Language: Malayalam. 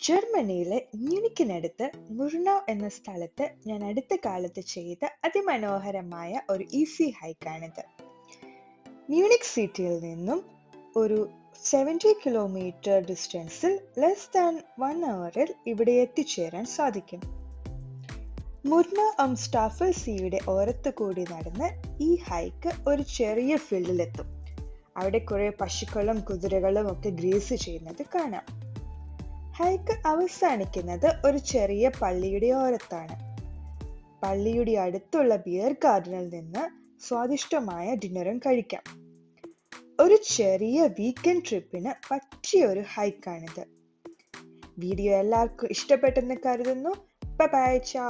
ജർമ്മനിയിലെ മ്യൂണിക്കിനടുത്ത് മുർണോ എന്ന സ്ഥലത്ത് ഞാൻ അടുത്ത കാലത്ത് ചെയ്ത അതിമനോഹരമായ ഒരു ഈസി ഹൈക്കാണിത്. മ്യൂണിക് സിറ്റിയിൽ നിന്നും ഒരു 70 കിലോമീറ്റർ ഡിസ്റ്റൻസിൽ ലെസ് ദാൻ 1 അവറിൽ ഇവിടെ എത്തിച്ചേരാൻ സാധിക്കും. മുർണോ സ്റ്റാഫൽ സീയുടെ ഓരത്ത് കൂടി നടന്ന് ഈ ഹൈക്ക് ഒരു ചെറിയ ഫീൽഡിലെത്തും. അവിടെ കുറെ പശുക്കളും കുതിരകളും ഒക്കെ ഗ്രേസ് ചെയ്യുന്നത് കാണാം. ഹൈക്ക് അവസാനിക്കുന്നത് ഒരു ചെറിയ പള്ളിയുടെ ഓരത്താണ്. പള്ളിയുടെ അടുത്തുള്ള ബിയർ ഗാർഡനിൽ നിന്ന് സ്വാദിഷ്ടമായ ഡിന്നറും കഴിക്കാം. ഒരു ചെറിയ വീക്കെൻഡ് ട്രിപ്പിന് പറ്റിയ ഒരു ഹൈക്കാണിത്. വീഡിയോ എല്ലാവർക്കും ഇഷ്ടപ്പെട്ടെന്ന് കരുതുന്നു. ബൈ ബൈ, ചാ.